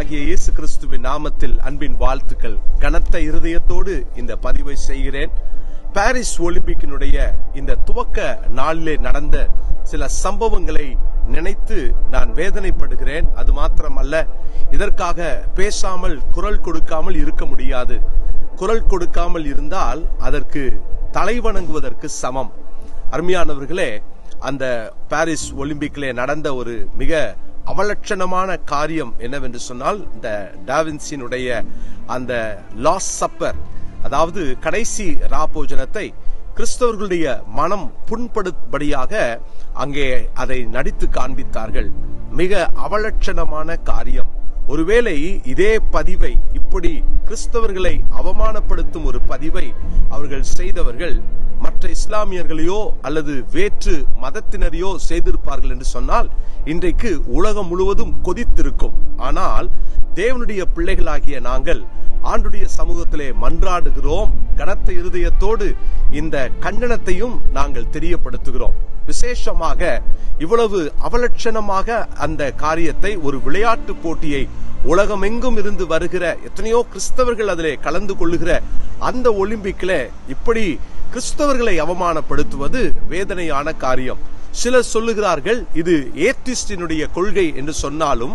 ஆண்டவராகிய இயேசு கிறிஸ்துவின் நாமத்தில் அன்பின் வாழ்த்துக்கள். கனத்த இருதயத்தோடு இந்த பதிவை செய்கிறேன். பாரிஸ் ஒலிம்பிக்கினுடைய இந்த துவக்க நாளிலே நடந்த சில சம்பவங்களை நினைத்து நான் வேதனைப்படுகிறேன். அது மாத்திரமல்ல, இதற்காக பேசாமல் குரல் கொடுக்காமல் இருக்க முடியாது. குரல் கொடுக்காமல் இருந்தால் அதற்கு தலைவணங்குவதற்கு சமம். அருமையானவர்களே, அந்த பாரிஸ் ஒலிம்பிக்கிலே நடந்த ஒரு மிக அவலட்சணமான காரியம் என்னவென்று சொன்னால், இந்த டாவின்சியினுடைய அந்த லாஸ்ட் சப்பர், அதாவது கடைசி ராபோஜனத்தை கிறிஸ்தவர்களுடைய மனம் புண்படும்படியாக அங்கே அதை நடித்து காண்பித்தார்கள். மிக அவலட்சணமான காரியம். ஒருவேளை இதே பதிவை, இப்படி கிறிஸ்தவர்களை அவமானப்படுத்தும் ஒரு பதிவை அவர்கள் செய்தவர்கள் மற்ற இஸ்லாமியர்களையோ அல்லது வேற்று மதத்தினரையோ செய்திருப்பார்கள் என்று சொன்னால் இன்றைக்கு உலகம் முழுவதும் கொதித்திருக்கும். ஆனால் தேவனுடைய பிள்ளைகளாகிய நாங்கள் ஆண்டுடைய சமூகத்திலே மன்றாடுகிறோம். கனத்த இருதயத்தோடு இந்த கண்டனத்தையும் நாங்கள் தெரியப்படுத்துகிறோம். விசேஷமாக இவ்வளவு அவலட்சணமாக அந்த காரியத்தை, ஒரு விளையாட்டு போட்டியை, உலகமெங்கும் இருந்து வருகிற எத்தனையோ கிறிஸ்தவர்கள் அதிலே கலந்து கொள்ளுகிற அந்த ஒலிம்பிக்ல இப்படி கிறிஸ்தவர்களை அவமானப்படுத்துவது வேதனையான காரியம். சிலர் சொல்லுகிறார்கள் இது ஏத்திஸ்டினுடைய கொள்கை என்று சொன்னாலும்,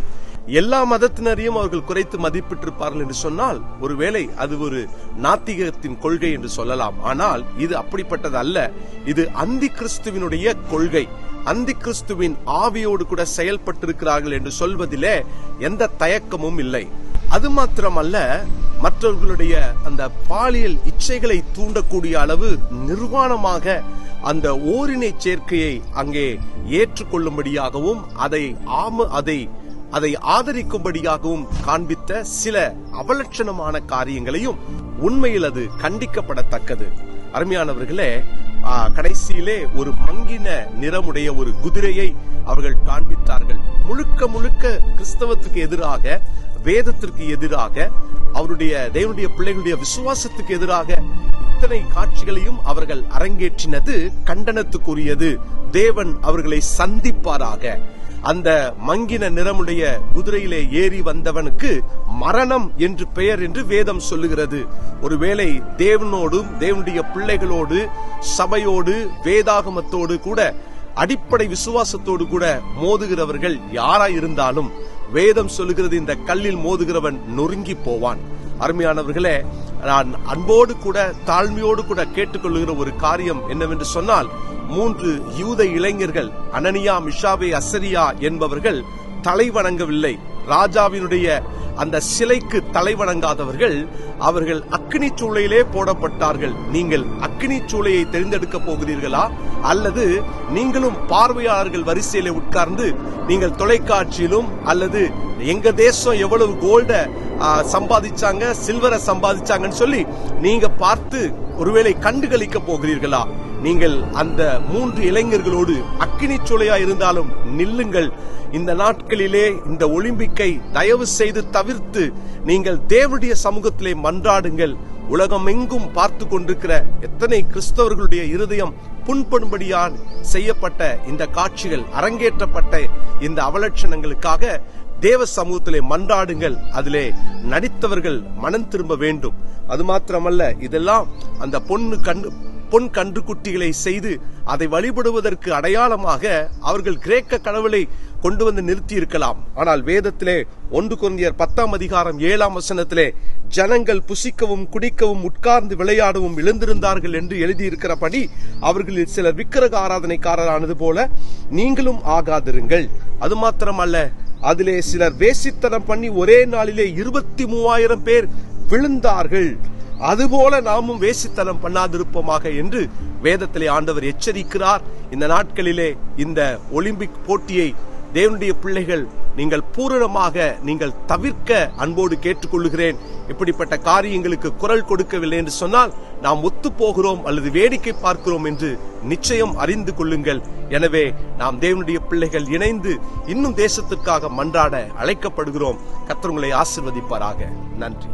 எல்லா மதத்தினரையும் அவர்கள் குறைத்து மதிப்பிட்டிருப்பார்கள் என்று சொன்னால் ஒருவேளை அது ஒரு நாத்திகத்தின் கொள்கை என்று சொல்லலாம். ஆனால் இது அப்படிப்பட்டது அல்ல. இது அந்தி கிறிஸ்துவினுடைய கொள்கை. அந்தி கிறிஸ்துவின் ஆவியோடு கூட செயல்பட்டிருக்கிறார்கள் என்று சொல்வதிலே எந்த தயக்கமும் இல்லை. அது மாத்திரமல்ல, மற்றவர்களுடைய அந்த பாலியல் இச்சைகளை தூண்டக்கூடிய அளவு நிர்வாணமாக அந்த ஓரினை சேர்க்கையை அங்கே ஏற்றுக்கொள்ளும்படியாகவும் அதை ஆதரிக்கும்படியாகவும் காண்பித்த சில அவலட்சணமான காரியங்களையும் உண்மையில் அது கண்டிக்கப்படத்தக்கது. அருமையானவர்களே, கடைசியிலே ஒரு மங்கின நிறமுடைய ஒரு குதிரையை அவர்கள் காண்பித்தார்கள். முழுக்க முழுக்க கிறிஸ்தவத்துக்கு எதிராக, வேதத்திற்கு எதிராக, அவருடைய தேவனுடைய பிள்ளைகளுடைய விசுவாசத்துக்கு எதிராக இத்தனை காட்சிகளையும் அவர்கள் அரங்கேற்றினது கண்டனத்துக்குரியது. தேவன் அவர்களை சந்திப்பாராக. அந்த மங்கின நிறமுடைய குதிரையிலே ஏறி வந்தவனுக்கு மரணம் என்று பெயர் என்று வேதம் சொல்லுகிறது. ஒருவேளை தேவனோடும் தேவனுடைய பிள்ளைகளோடு, சபையோடு, வேதாகமத்தோடு கூட, அடிப்படை விசுவாசத்தோடு கூட மோதுகிறவர்கள் யாராயிருந்தாலும் வேதம் சொல்லுகிறது, இந்த கல்லில் மோதுகிறவன் நொறுங்கி போவான். அருமையானவர்களே, நான் அன்போடு கூட தாழ்மையோடு கூட கேட்டுக்கொள்ளுகிற ஒரு காரியம் என்னவென்று சொன்னால், 3 யூத இளைஞர்கள் அனனியா, மிஷாவே, அசரியா என்பவர்கள் தலை வணங்கவில்லை. ராஜாவினுடைய அந்த சிலைக்கு தலை வணங்காதவர்கள், அவர்கள் அக்கினி சூளையிலே போடப்பட்டார்கள். நீங்கள் அக்கினி சூளையை தெரிந்தெடுக்க போகிறீர்களா, அல்லது நீங்களும் பார்வையாளர்கள் வரிசையிலே உட்கார்ந்து நீங்கள் தொலைக்காட்சியிலும் அல்லது எங்க தேசம் எவ்வளவு கோல்ட சம்பாதிச்சாங்க, சில்வரை சம்பாதிச்சாங்கன்னு சொல்லி நீங்க பார்த்து ஒருவேளை கண்டுகளிக்க போகிறீர்களா? நீங்கள் அந்த 3 இளைஞர்களோடு அக்கினி சூளையா இருந்தாலும் நில்லுங்கள். இந்த நாட்களிலே இந்த ஒலிம்பிக்கை தயவு செய்து தவிர்த்து நீங்கள் தேவனுடைய சமூகத்திலே மன்றாடுங்கள். உலகம் எங்கும் பார்த்து கொண்டிருக்கிற எத்தனை கிறிஸ்தவர்களுடைய இருதயம் புண்படும்படியால் செய்யப்பட்ட இந்த காட்சிகள், அரங்கேற்றப்பட்ட இந்த அவலட்சணங்களுக்காக தேவ சமூகத்திலே மன்றாடுங்கள். அதிலே நடித்தவர்கள் மனம் திரும்ப வேண்டும். அது மாத்திரமல்ல, இதெல்லாம் அந்த பொன் கன்றுக்குட்டிகளை செய்து அதை வழிபடுவதற்கு அடையாளமாக அவர்கள் கிரேக்க கடவுளை கொண்டு வந்து நிறுத்தி இருக்கலாம். ஆனால் வேதத்திலே 1 கொரிந்தியர் 10:7 ஜனங்கள் புசிக்கவும் குடிக்கவும் உட்கார்ந்து விளையாடவும் எழுந்திருந்தார்கள் என்று எழுதியிருக்கிறபடி அவர்களில் சிலர் விக்கிரக ஆராதனைக்காரரானது போல நீங்களும் ஆகாதிருங்கள். அது மாத்திரமல்ல, அதிலே சிலர் வேசித்தனம் பண்ணி ஒரே நாளிலே 23,000 பேர் விழுந்தார்கள். அதுபோல நாமும் வேசித்தனம் பண்ணாதிருப்போமாக என்று வேதத்திலே ஆண்டவர் எச்சரிக்கிறார். இந்த நாட்களிலே இந்த ஒலிம்பிக் போட்டியை தேவனுடைய பிள்ளைகள் நீங்கள் பூரணமாக நீங்கள் தவிர்க்க அன்போடு கேட்டுக்கொள்ளுகிறேன். இப்படிப்பட்ட காரியங்களுக்கு குரல் கொடுக்கவில்லை என்று சொன்னால் நாம் ஒத்து போகிறோம் அல்லது வேடிக்கை பார்க்கிறோம் என்று நிச்சயம் அறிந்து கொள்ளுங்கள். எனவே நாம் தேவனுடைய பிள்ளைகள் இணைந்து இன்னும் தேசத்திற்காக மன்றாட அழைக்கப்படுகிறோம். கர்த்தர் உங்களை ஆசீர்வதிப்பாராக. நன்றி.